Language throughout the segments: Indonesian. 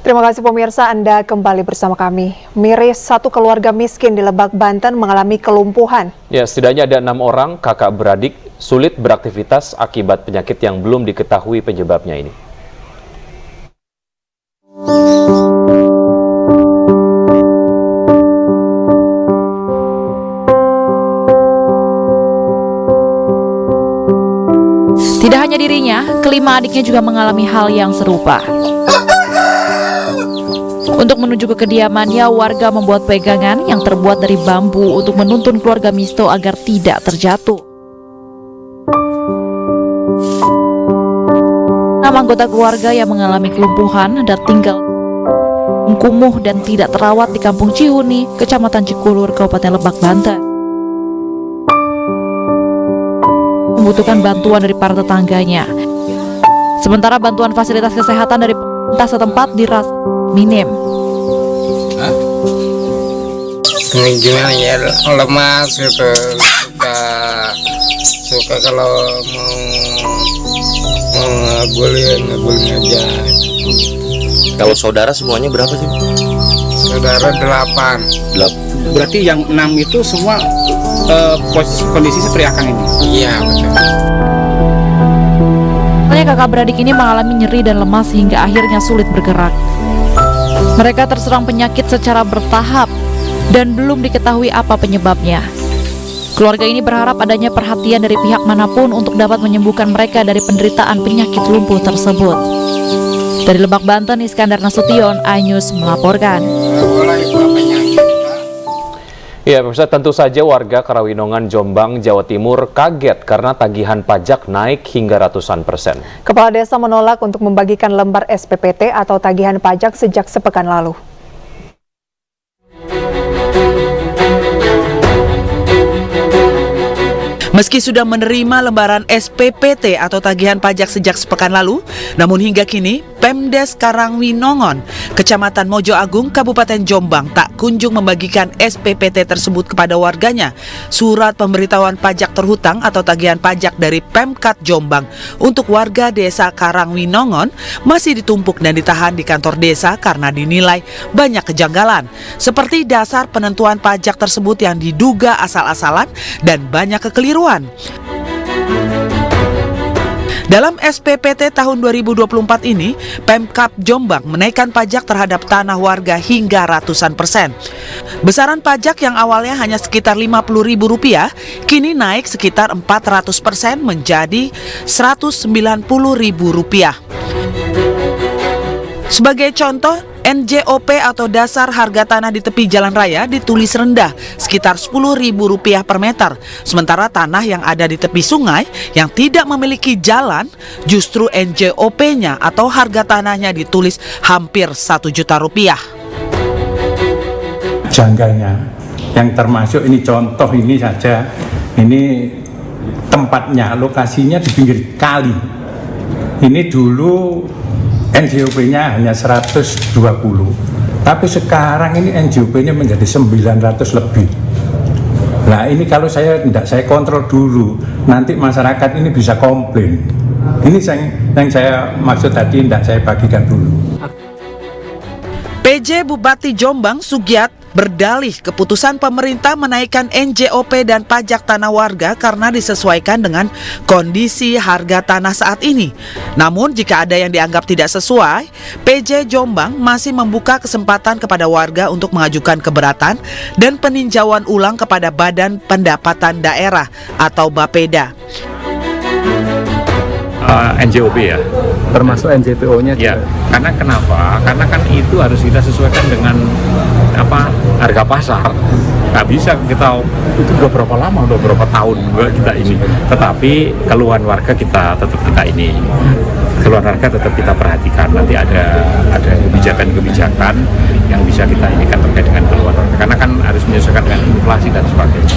Terima kasih pemirsa, Anda kembali bersama kami. Miris, satu keluarga miskin di Lebak, Banten mengalami kelumpuhan. Ya, setidaknya ada 6 orang kakak beradik sulit beraktivitas akibat penyakit yang belum diketahui penyebabnya ini. Tidak hanya dirinya, kelima adiknya juga mengalami hal yang serupa. Untuk menuju ke kediamannya, warga membuat pegangan yang terbuat dari bambu untuk menuntun keluarga Misto agar tidak terjatuh. 6 anggota keluarga yang mengalami kelumpuhan dan tinggal kumuh dan tidak terawat di Kampung Cihuni, Kecamatan Cikulur, Kabupaten Lebak, Banten. Membutuhkan bantuan dari para tetangganya. Sementara bantuan fasilitas kesehatan dari pemerintah setempat dirasa minim. Gimana ya, lemas gitu, suka kalau mau ngegulin aja. Kalau saudara semuanya berapa sih? Saudara 8. Berarti yang 6 itu semua kondisi seperti Akang ini? Iya, betul. Kakak beradik ini mengalami nyeri dan lemas hingga akhirnya sulit bergerak. Mereka terserang penyakit secara bertahap dan belum diketahui apa penyebabnya. Keluarga ini berharap adanya perhatian dari pihak manapun untuk dapat menyembuhkan mereka dari penderitaan penyakit lumpuh tersebut. Dari Lebak, Banten, Iskandar Nasution, iNews melaporkan. Ya, pemirsa, tentu saja warga Karawinongan, Jombang, Jawa Timur kaget karena tagihan pajak naik hingga ratusan persen. Kepala desa menolak untuk membagikan lembar SPPT atau tagihan pajak sejak sepekan lalu. Meski sudah menerima lembaran SPPT atau tagihan pajak sejak sepekan lalu, namun hingga kini Pemdes Karangwinongon, Kecamatan Mojo Agung, Kabupaten Jombang tak kunjung membagikan SPPT tersebut kepada warganya. Surat pemberitahuan pajak terhutang atau tagihan pajak dari Pemkat Jombang untuk warga desa Karangwinongon masih ditumpuk dan ditahan di kantor desa karena dinilai banyak kejanggalan, seperti dasar penentuan pajak tersebut yang diduga asal-asalan dan banyak kekeliruan. Dalam SPPT tahun 2024 ini, Pemkab Jombang menaikkan pajak terhadap tanah warga hingga ratusan persen. Besaran pajak yang awalnya hanya sekitar Rp50.000, kini naik sekitar 400% menjadi Rp190.000. Sebagai contoh, NJOP atau dasar harga tanah di tepi jalan raya ditulis rendah sekitar Rp10.000 per meter. Sementara tanah yang ada di tepi sungai yang tidak memiliki jalan justru NJOP-nya atau harga tanahnya ditulis hampir Rp1 juta. Janggalnya yang termasuk ini contoh ini saja, ini tempatnya, lokasinya di pinggir kali. Ini dulu NJOP-nya hanya 120, tapi sekarang ini NJOP-nya menjadi 900 lebih. Nah ini kalau saya kontrol dulu, nanti masyarakat ini bisa komplain. Ini yang saya maksud tadi, tidak saya bagikan dulu. PJ Bupati Jombang Sugiat berdalih keputusan pemerintah menaikkan NJOP dan pajak tanah warga karena disesuaikan dengan kondisi harga tanah saat ini. Namun jika ada yang dianggap tidak sesuai, PJ Jombang masih membuka kesempatan kepada warga untuk mengajukan keberatan dan peninjauan ulang kepada Badan Pendapatan Daerah atau Bapeda. NJOP ya, Termasuk NJPO-nya ya. juga. Karena kenapa? Karena kan itu harus kita sesuaikan dengan harga pasar. Nggak bisa kita itu udah berapa lama, udah berapa tahun kita ini. Tetapi keluhan warga kita tetap kita perhatikan. Nanti ada kebijakan-kebijakan yang bisa kita inikan terkait dengan keluhan warga. Karena kan harus menyesuaikan dengan inflasi dan sebagainya.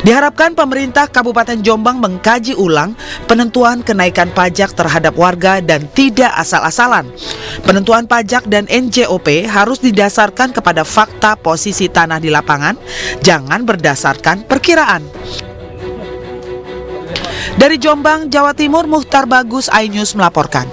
Diharapkan pemerintah Kabupaten Jombang mengkaji ulang penentuan kenaikan pajak terhadap warga dan tidak asal-asalan. Penentuan pajak dan NJOP harus didasarkan kepada fakta posisi tanah di lapangan, jangan berdasarkan perkiraan. Dari Jombang, Jawa Timur, Muhtar Bagus, iNews melaporkan.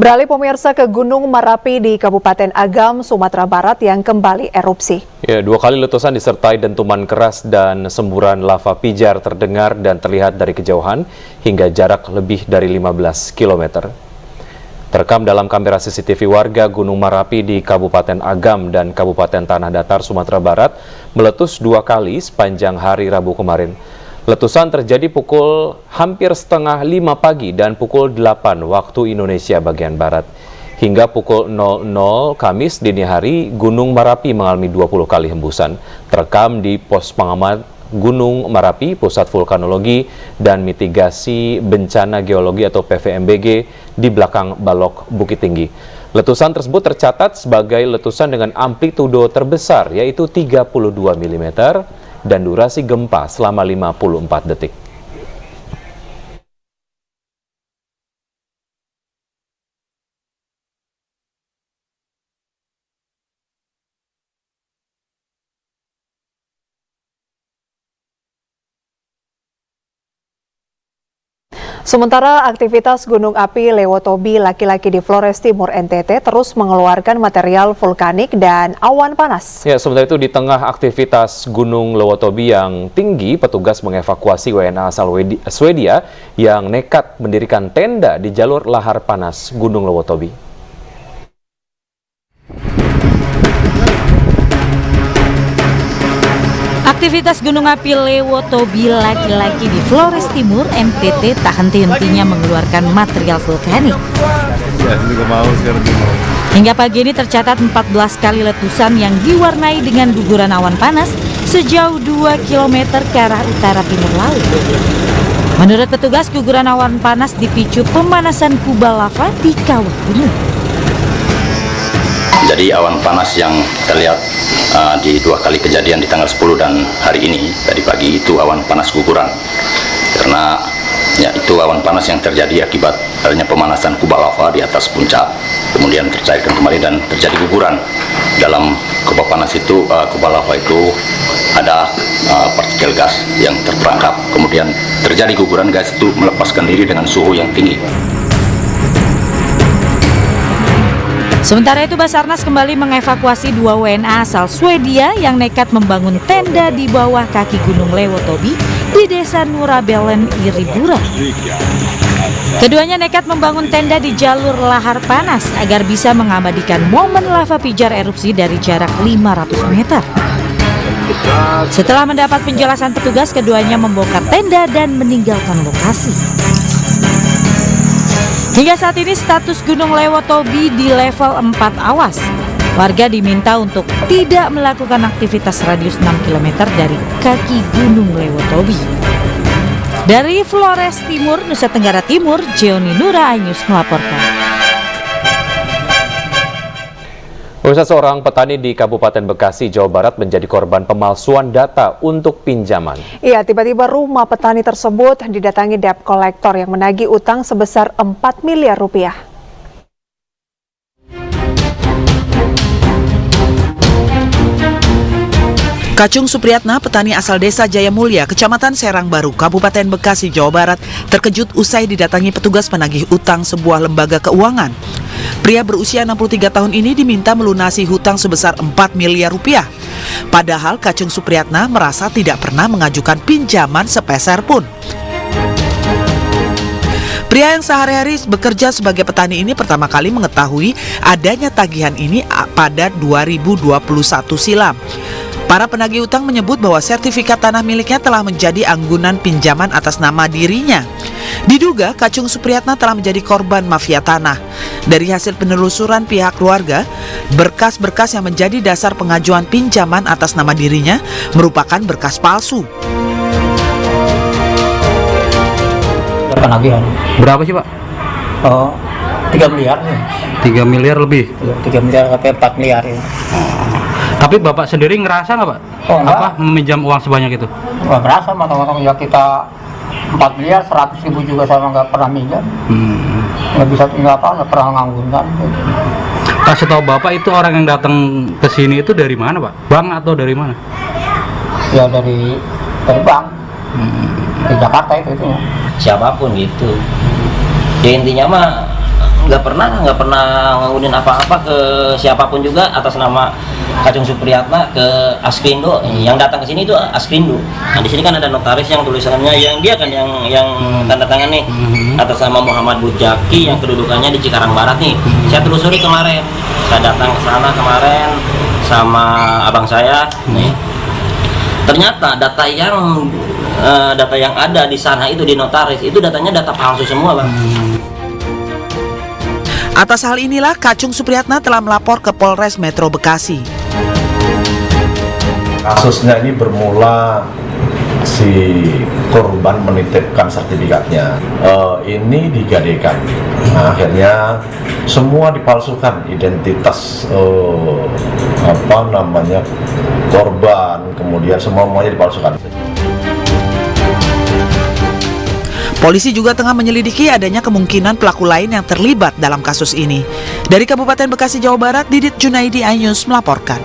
Beralih pemirsa ke Gunung Merapi di Kabupaten Agam, Sumatera Barat yang kembali erupsi. Ya, 2 kali letusan disertai dentuman keras dan semburan lava pijar terdengar dan terlihat dari kejauhan hingga jarak lebih dari 15 km. Terekam dalam kamera CCTV warga Gunung Merapi di Kabupaten Agam dan Kabupaten Tanah Datar, Sumatera Barat meletus 2 kali sepanjang hari Rabu kemarin. Letusan terjadi pukul hampir setengah 5 pagi dan pukul 8 waktu Indonesia bagian Barat. Hingga pukul 00 Kamis dini hari, Gunung Merapi mengalami 20 kali hembusan. Terekam di Pos Pengamat Gunung Merapi, Pusat Vulkanologi dan Mitigasi Bencana Geologi atau PVMBG di belakang Balok Bukit Tinggi. Letusan tersebut tercatat sebagai letusan dengan amplitudo terbesar, yaitu 32 mm, dan durasi gempa selama 54 detik. Sementara aktivitas gunung api Lewotobi laki-laki di Flores Timur NTT terus mengeluarkan material vulkanik dan awan panas. Ya, sementara itu di tengah aktivitas Gunung Lewotobi yang tinggi, petugas mengevakuasi WNA asal Swedia yang nekat mendirikan tenda di jalur lahar panas Gunung Lewotobi. Aktivitas gunung api Lewotobi laki-laki di Flores Timur NTT tak henti-hentinya mengeluarkan material vulkanik. Hingga pagi ini tercatat 14 kali letusan yang diwarnai dengan guguran awan panas sejauh 2 km ke arah utara timur laut. Menurut petugas, guguran awan panas dipicu pemanasan kubal lava di kawah gunung. Jadi awan panas yang terlihat di 2 kali kejadian di tanggal 10 dan hari ini tadi pagi itu awan panas guguran, karena ya itu awan panas yang terjadi akibat adanya pemanasan kubal lava di atas puncak, kemudian tercairkan kembali dan terjadi guguran. Dalam kubal panas itu, kubal lava itu ada partikel gas yang terperangkap, kemudian terjadi guguran. Gas itu melepaskan diri dengan suhu yang tinggi. Sementara itu, Basarnas kembali mengevakuasi 2 WNA asal Swedia yang nekat membangun tenda di bawah kaki Gunung Lewotobi di Desa Nurabelen, Iribura. Keduanya nekat membangun tenda di jalur lahar panas agar bisa mengabadikan momen lava pijar erupsi dari jarak 500 meter. Setelah mendapat penjelasan petugas, keduanya membongkar tenda dan meninggalkan lokasi. Hingga saat ini status Gunung Lewotobi di level 4 awas. Warga diminta untuk tidak melakukan aktivitas radius 6 km dari kaki Gunung Lewotobi. Dari Flores Timur, Nusa Tenggara Timur, Jeoni Nura iNews melaporkan. Seorang petani di Kabupaten Bekasi, Jawa Barat menjadi korban pemalsuan data untuk pinjaman. Iya, tiba-tiba rumah petani tersebut didatangi debt collector yang menagih utang sebesar 4 miliar rupiah. Kacung Supriyatna, petani asal Desa Jayamulya, Kecamatan Serang Baru, Kabupaten Bekasi, Jawa Barat, terkejut usai didatangi petugas penagih utang sebuah lembaga keuangan. Pria berusia 63 tahun ini diminta melunasi hutang sebesar 4 miliar rupiah. Padahal Kacung Supriyatna merasa tidak pernah mengajukan pinjaman sepeser pun. Pria yang sehari-hari bekerja sebagai petani ini pertama kali mengetahui adanya tagihan ini pada 2021 silam. Para penagih utang menyebut bahwa sertifikat tanah miliknya telah menjadi anggunan pinjaman atas nama dirinya. Diduga Kacung Supriyatna telah menjadi korban mafia tanah. Dari hasil penelusuran pihak keluarga, berkas-berkas yang menjadi dasar pengajuan pinjaman atas nama dirinya merupakan berkas palsu. Penagihan. Berapa sih Pak? 3 miliar. 3 miliar lebih? 3 miliar sampai 4 miliar. Ya. Tapi Bapak sendiri ngerasa nggak Pak? Oh, apa meminjam uang sebanyak itu? Nggak ngerasa, matang-matang ya kita 4 miliar, 100 ribu juga sama nggak pernah minjam. Nggak bisa tinggal apa, nggak pernah nganggunkan. Kasih tahu Bapak itu orang yang datang ke sini itu dari mana Pak? Bank atau dari mana? Ya dari bank. Di Jakarta itu. Siapapun gitu. Ya intinya mah nggak pernah nganggunin apa-apa ke siapapun juga atas nama Kacung Supriyatna ke Askrindo. Yang datang ke sini itu Askrindo. Nah di sini kan ada notaris yang tulisannya yang dia kan yang tanda tangan nih atas nama Muhammad Bujaki yang kedudukannya di Cikarang Barat nih. Saya telusuri kemarin, saya datang ke sana kemarin sama abang saya nih. Ternyata data yang ada di sana itu di notaris itu datanya data palsu semua, Bang. Atas hal inilah Kacung Supriyatna telah melapor ke Polres Metro Bekasi. Kasusnya ini bermula si korban menitipkan sertifikatnya, ini digadekan. Nah, akhirnya semua dipalsukan identitas korban, kemudian semuanya dipalsukan. Polisi juga tengah menyelidiki adanya kemungkinan pelaku lain yang terlibat dalam kasus ini. Dari Kabupaten Bekasi, Jawa Barat, Didit Junaidi, iNews melaporkan.